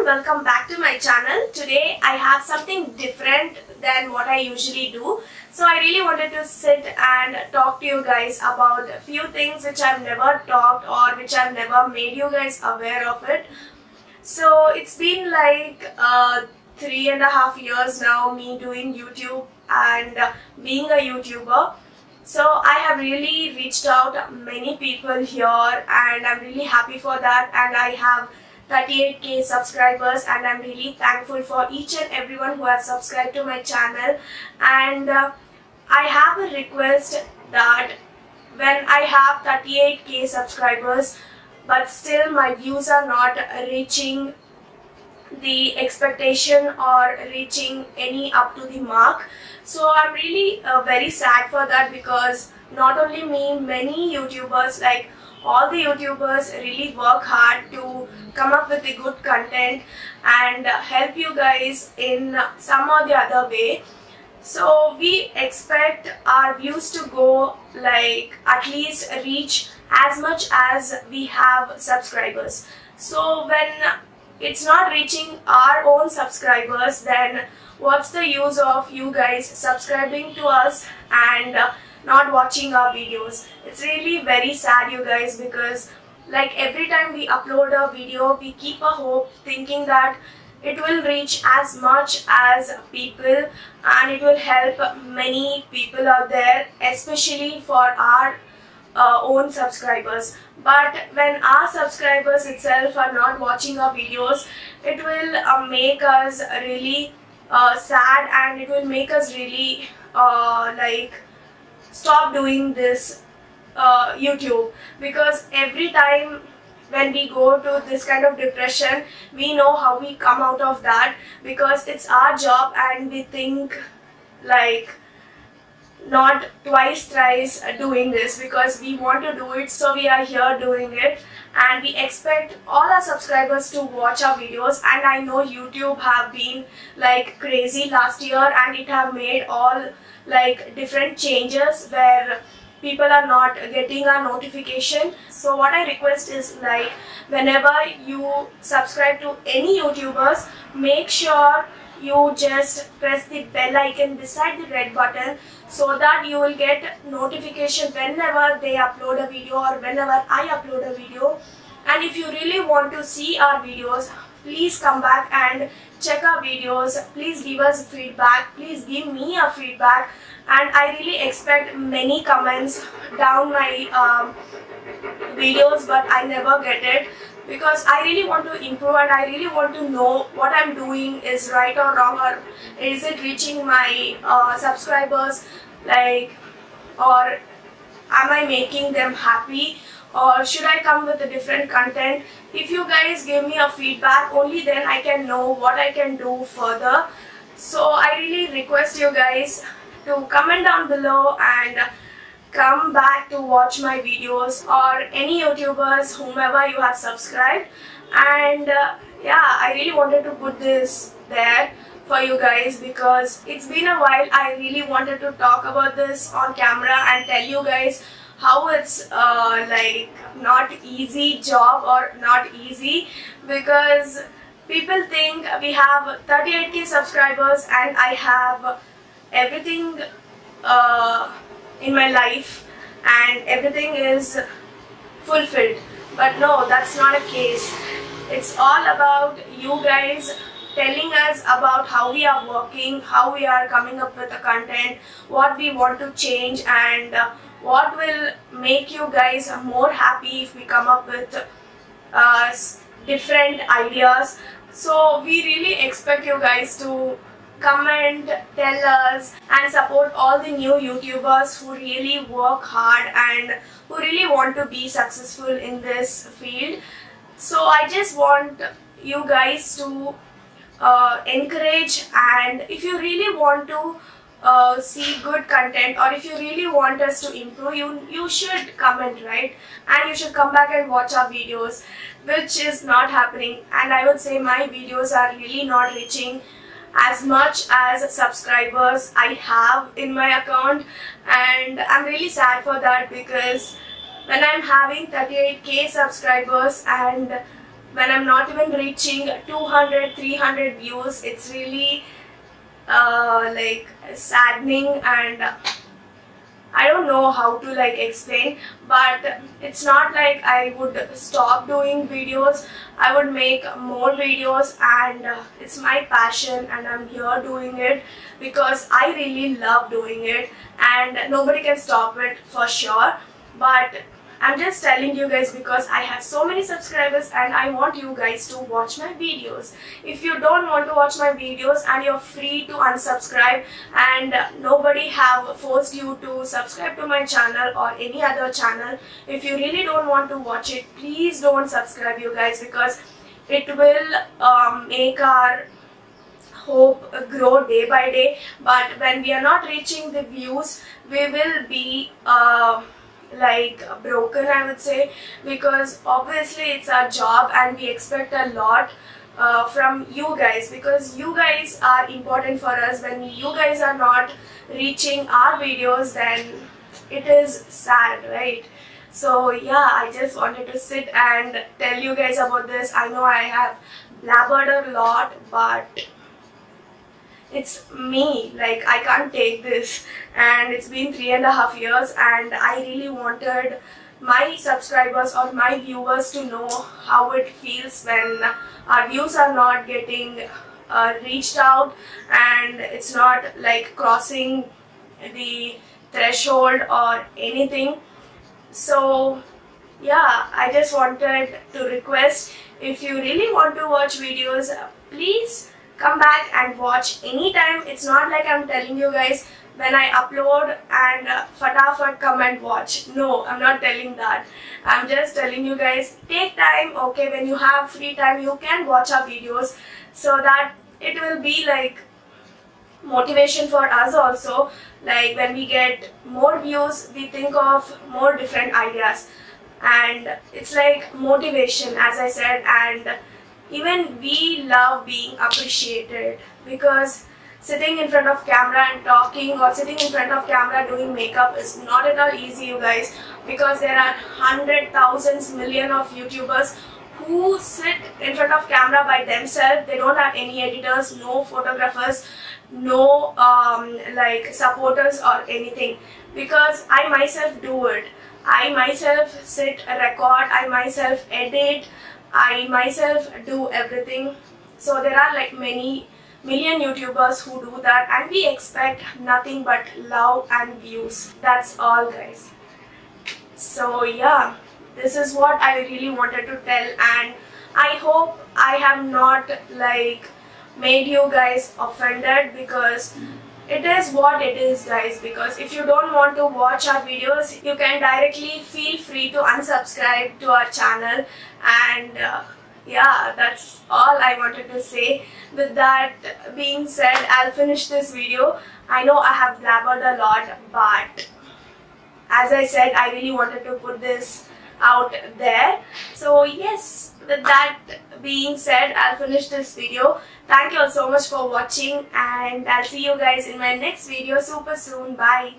everyone, welcome back to my channel. Today I have something different than what I usually do. So I really wanted to sit and talk to you guys about a few things which I've never talked or which I've never made you guys aware of it. So it's been like 3.5 years now me doing YouTube and being a YouTuber. So I have really reached out many people here and I'm really happy for that, and I have 38k subscribers and I'm really thankful for each and everyone who has subscribed to my channel. And I have a request that when I have 38k subscribers but still my views are not reaching the expectation or reaching any up to the mark. So I'm really very sad for that, because not only me, many YouTubers, like all the YouTubers, really work hard to come up with the good content and help you guys in some or the other way. So we expect our views to go, like at least reach as much as we have subscribers. So when it's not reaching our own subscribers, then what's the use of you guys subscribing to us and not watching our videos? It's really very sad, you guys, because like every time we upload a video, we keep a hope thinking that it will reach as much as people and it will help many people out there, especially for our own subscribers. But when our subscribers itself are not watching our videos, it will make us really sad, and it will make us really like stop doing this YouTube, because every time when we go to this kind of depression, we know how we come out of that, because it's our job and we think like not twice, thrice doing this, because we want to do it, so we are here doing it, and we expect all our subscribers to watch our videos. And I know YouTube have been like crazy last year, and it have made all like different changes where people are not getting a notification. So what I request is, like, whenever you subscribe to any YouTubers, make sure you just press the bell icon beside the red button, so that you will get notification whenever they upload a video or whenever I upload a video. And if you really want to see our videos, please come back and check our videos. Please give us feedback. Please give me a feedback. And I really expect many comments down my videos, but I never get it, because I really want to improve and I really want to know what I'm doing is right or wrong, or is it reaching my subscribers, like, or am I making them happy, or should I come with a different content? If you guys give me a feedback, only then I can know what I can do further. So I really request you guys to comment down below and come back to watch my videos, or any YouTubers, whomever you have subscribed. And yeah, I really wanted to put this there for you guys, because it's been a while. I really wanted to talk about this on camera and tell you guys how it's like not easy job or not easy, because people think we have 38k subscribers and I have everything in my life and everything is fulfilled. But no, that's not a case. It's all about you guys telling us about how we are working, how we are coming up with the content, what we want to change, and what will make you guys more happy if we come up with different ideas. So we really expect you guys to comment, tell us, and support all the new YouTubers who really work hard and who really want to be successful in this field. So I just want you guys to encourage, and if you really want to see good content, or if you really want us to improve, you should comment, right? And you should come back and watch our videos, which is not happening. And I would say my videos are really not reaching as much as subscribers I have in my account, and I'm really sad for that, because when I'm having 38k subscribers and when I'm not even reaching 200, 300 views, it's really like saddening, and I don't know how to like explain, but it's not like I would stop doing videos. I would make more videos, and it's my passion, and I'm here doing it because I really love doing it, and nobody can stop it for sure. But I'm just telling you guys because I have so many subscribers and I want you guys to watch my videos. If you don't want to watch my videos, and you're free to unsubscribe, and nobody have forced you to subscribe to my channel or any other channel, if you really don't want to watch it, please don't subscribe, you guys, because it will make our hope grow day by day. But when we are not reaching the views, we will be like broken, I would say, because obviously it's our job and we expect a lot from you guys, because you guys are important for us. When you guys are not reaching our videos, then it is sad, right? So yeah, I just wanted to sit and tell you guys about this. I know I have blabbered a lot, but it's me, like I can't take this, and it's been 3.5 years, and I really wanted my subscribers or my viewers to know how it feels when our views are not getting reached out, and it's not like crossing the threshold or anything. So yeah, I just wanted to request, if you really want to watch videos, please come back and watch anytime. It's not like I'm telling you guys when I upload and fatafat come and watch. No, I'm not telling that. I'm just telling you guys, take time, okay? When you have free time, you can watch our videos, so that it will be like motivation for us also. Like when we get more views, we think of more different ideas, and it's like motivation, as I said. And even we love being appreciated, because sitting in front of camera and talking, or sitting in front of camera doing makeup, is not at all easy, you guys, because there are hundreds, thousands, millions of YouTubers who sit in front of camera by themselves. They don't have any editors, no photographers, no like supporters or anything, because I myself do it. I myself sit, record, I myself edit, I myself do everything. So there are like many million YouTubers who do that, and we expect nothing but love and views. That's all, guys. So yeah, this is what I really wanted to tell, and I hope I have not like made you guys offended, because it is what it is, guys. Because if you don't want to watch our videos, you can directly feel free to unsubscribe to our channel. And yeah, that's all I wanted to say. With that being said, I'll finish this video. I know I have blabbered a lot, but as I said, I really wanted to put this out there. So yes, with that being said, I'll finish this video. Thank you all so much for watching, and I'll see you guys in my next video super soon. Bye.